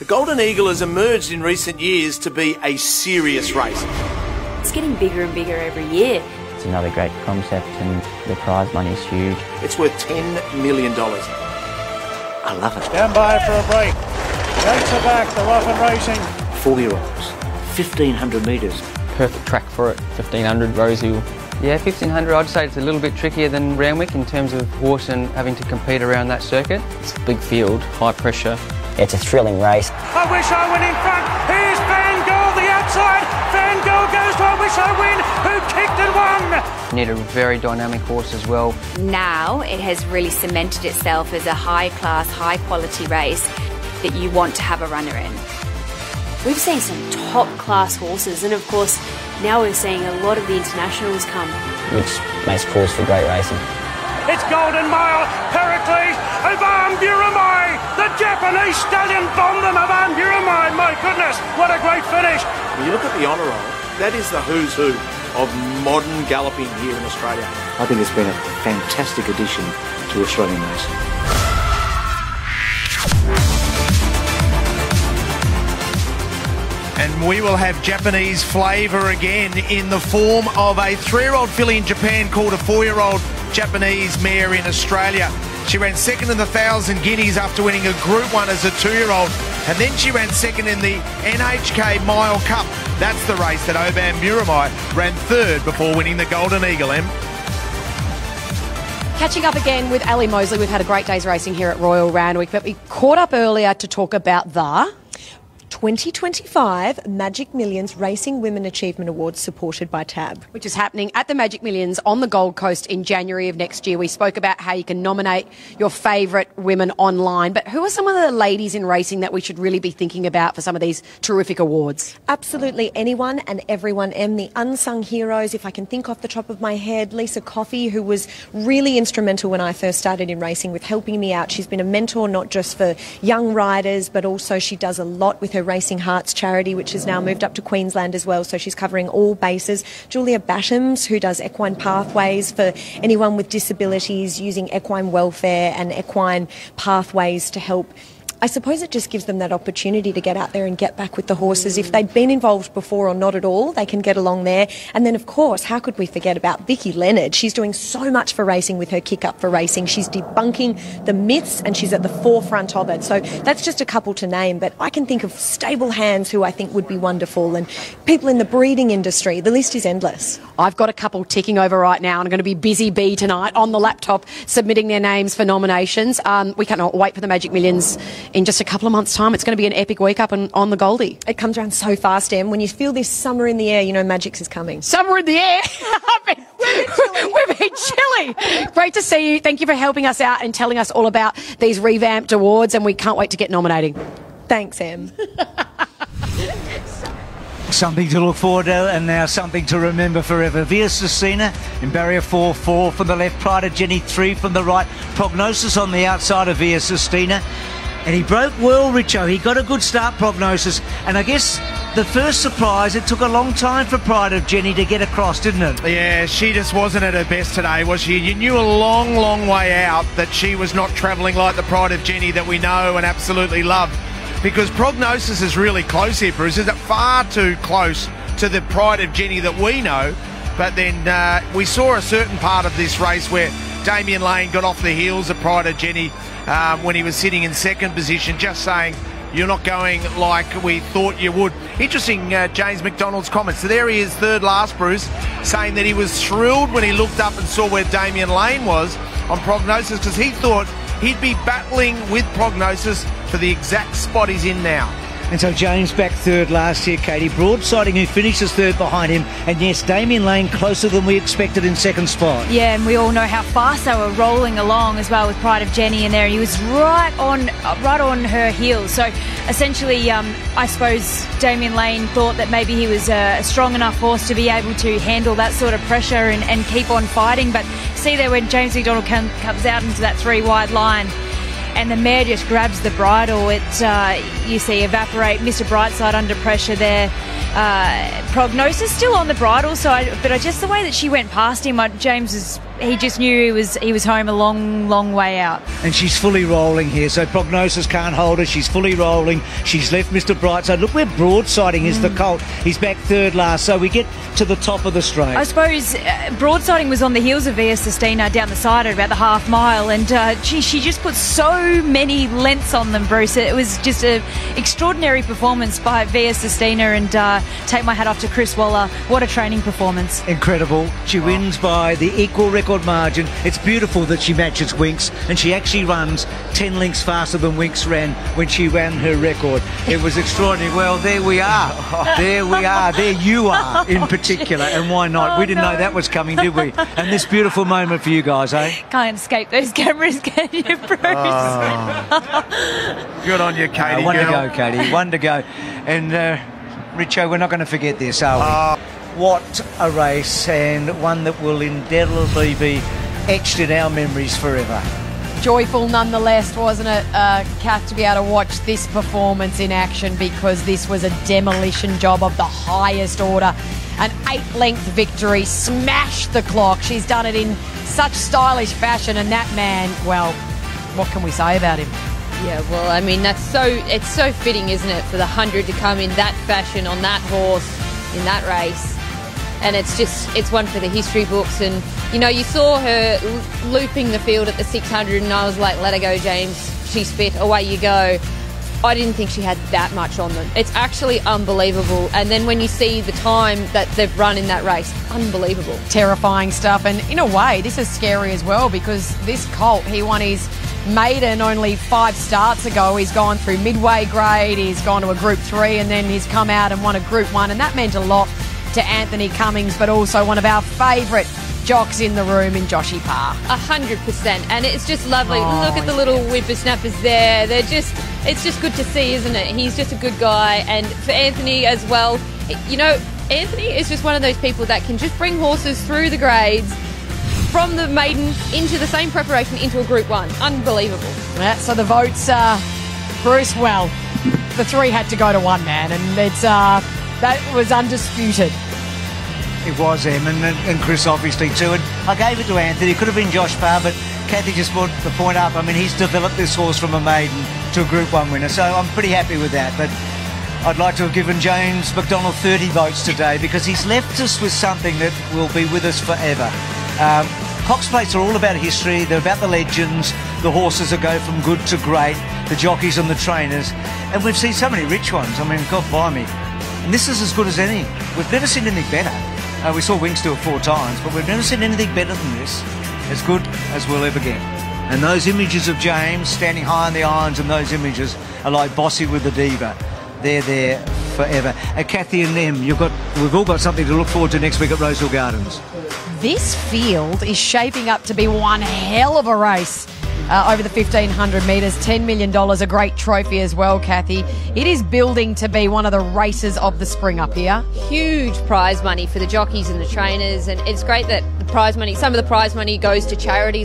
The Golden Eagle has emerged in recent years to be a serious race. It's getting bigger and bigger every year. It's another great concept and the prize money is huge. It's worth $10 million. I love it. Stand by for a break. Rates are back, they're off and racing. 4-year-olds, 1,500 metres. Perfect track for it, 1,500 Rosehill. Yeah, 1,500, I'd say it's a little bit trickier than Randwick in terms of horse and having to compete around that circuit. It's a big field, high pressure. It's a thrilling race. I Wish I Win in front. Here's Van Gogh, the outside. Van Gogh goes to I Wish I Win, who kicked and won. You need a very dynamic horse as well. Now it has really cemented itself as a high-class, high-quality race that you want to have a runner in. We've seen some top-class horses, and of course, now we're seeing a lot of the internationals come. Which makes cause for great racing. It's Golden Mile, Pericles, Van Buramai. The Japanese stallion bombed them, Van Buramai. My goodness, what a great finish. When you look at the honour roll, that is the who's who of modern galloping here in Australia. I think it's been a fantastic addition to Australian racing. And we will have Japanese flavour again in the form of a 3-year-old filly in Japan called a 4-year-old Japanese mare in Australia. She ran second in the 1,000 guineas after winning a Group 1 as a 2-year-old. And then she ran second in the NHK Mile Cup. That's the race that Oban Buramai ran third before winning the Golden Eagle, Em. Catching up again with Ali Mosley. We've had a great day's racing here at Royal Randwick, but we caught up earlier to talk about the 2025 Magic Millions Racing Women Achievement Awards supported by TAB. Which is happening at the Magic Millions on the Gold Coast in January of next year. We spoke about how you can nominate your favourite women online, but who are some of the ladies in racing that we should really be thinking about for some of these terrific awards? Absolutely anyone and everyone, the unsung heroes, if I can think off the top of my head, Lisa Coffey, who was really instrumental when I first started in racing with helping me out. She's been a mentor not just for young riders, but also she does a lot with her Racing Hearts charity, which has now moved up to Queensland as well, so she's covering all bases. Julia Bashams, who does equine pathways for anyone with disabilities, using equine welfare and equine pathways to help. I suppose it just gives them that opportunity to get out there and get back with the horses. If they'd been involved before or not at all, they can get along there. And then, of course, how could we forget about Vicky Leonard? She's doing so much for racing with her Kick Up for Racing. She's debunking the myths and she's at the forefront of it. So that's just a couple to name, but I can think of stable hands who I think would be wonderful, and people in the breeding industry. The list is endless. I've got a couple ticking over right now, and I'm going to be busy bee tonight on the laptop submitting their names for nominations. We cannot wait for the Magic Millions in just a couple of months' time. It's going to be an epic week up on the Goldie. It comes around so fast, Em. When you feel this summer in the air, you know Magic's is coming. Summer in the air? We've been chilly. Great to see you. Thank you for helping us out and telling us all about these revamped awards, and we can't wait to get nominating. Thanks, Em. Something to look forward to, and now something to remember forever. Via Sistina in barrier 4 from the left, Pride of Jenny 3 from the right, Prognosis on the outside of Via Sistina. And he broke well, Richo. He got a good start, Prognosis. And I guess the first surprise, it took a long time for Pride of Jenny to get across, didn't it? Yeah, she just wasn't at her best today, was she? You knew a long, long way out that she was not travelling like the Pride of Jenny that we know and absolutely love. Because Prognosis is really close here, Bruce. Is it far too close to the Pride of Jenny that we know? But then we saw a certain part of this race where Damien Lane got off the heels of Pride of Jenny when he was sitting in second position, just saying, you're not going like we thought you would. Interesting, James McDonald's comments. So there he is, third last, Bruce, saying that he was thrilled when he looked up and saw where Damien Lane was on Prognosis, because he thought he'd be battling with Prognosis for the exact spot he's in now. And so James back third last year, Katie. Broadsiding, who finishes third behind him. And yes, Damien Lane closer than we expected in second spot. Yeah, and we all know how fast they were rolling along as well with Pride of Jenny in there. He was right on her heels. So essentially, I suppose Damien Lane thought that maybe he was a strong enough horse to be able to handle that sort of pressure and keep on fighting. But see there when James McDonald comes out into that 3 wide line, and the mare just grabs the bridle. You see Evaporate, Mr. Brightside under pressure there. Prognosis still on the bridle, but just the way that she went past him, James is he just knew he was home a long, long way out. And she's fully rolling here, so Prognosis can't hold her. She's fully rolling. She's left Mr. Brightside. Look where Broadsiding is, the colt. He's back third last, so we get to the top of the straight. I suppose Broadsiding was on the heels of Via Sistina down the side at about the half mile, and she just put so many lengths on them, Bruce. It was just an extraordinary performance by Via Sistina, and take my hat off to Chris Waller. What a training performance. Incredible. She wins by the equal record margin. It's beautiful that she matches Winks, and she actually runs 10 lengths faster than Winks ran when she ran her record. It was extraordinary. Well, there we are. There we are. There you are in particular, and why not? We didn't know that was coming, did we? And this beautiful moment for you guys, eh? Can't escape those cameras, can you, Bruce? Good on you, Katie. One to go, Katie. One to go. And Richo, we're not going to forget this, are we? What a race, and one that will indelibly be etched in our memories forever. Joyful nonetheless, wasn't it, Kath, to be able to watch this performance in action, because this was a demolition job of the highest order. An 8-length victory, smashed the clock. She's done it in such stylish fashion, and that man, well, what can we say about him? Yeah, well, I mean, it's so fitting, isn't it, for the 100 to come in that fashion on that horse in that race. And it's one for the history books. And, you know, you saw her looping the field at the 600, and I was like, let her go, James. She's fit. Away you go. I didn't think she had that much on them. It's actually unbelievable. And then when you see the time that they've run in that race, unbelievable. Terrifying stuff. And in a way, this is scary as well, because this colt, he won his maiden only 5 starts ago. He's gone through midway grade, he's gone to a Group 3, and then he's come out and won a Group 1. And that meant a lot to Anthony Cummings, but also one of our favourite jocks in the room in Joshy Parr. 100%, and it's just lovely. Look at the little whippersnappers there. It's just good to see, isn't it? He's just a good guy, and for Anthony as well. You know, Anthony is just one of those people that can just bring horses through the grades from the maiden into the same preparation into a Group 1. Unbelievable. Yeah, so the votes, Bruce, well, the 3 had to go to 1 man, and it's that was undisputed. It was him, and Chris obviously too. And I gave it to Anthony. It could have been Josh Parr, but Kathy just brought the point up. I mean, he's developed this horse from a maiden to a Group 1 winner, so I'm pretty happy with that. But I'd like to have given James McDonald 30 votes today, because he's left us with something that will be with us forever. Cox Plates are all about history. They're about the legends, the horses that go from good to great, the jockeys and the trainers. And we've seen so many rich ones. I mean, God blimey. And this is as good as any. We've never seen anything better. We saw Winks do it 4 times, but we've never seen anything better than this. As good as we'll ever get. And those images of James standing high on the irons, and those images are like Bossy with the Diva. They're there forever. Kathy and them, we've all got something to look forward to next week at Rosehill Gardens. This field is shaping up to be one hell of a race. Over the 1,500 metres, $10 million, a great trophy as well, Kathy. It is building to be one of the races of the spring up here. Huge prize money for the jockeys and the trainers, and it's great that the prize money, some of the prize money goes to charities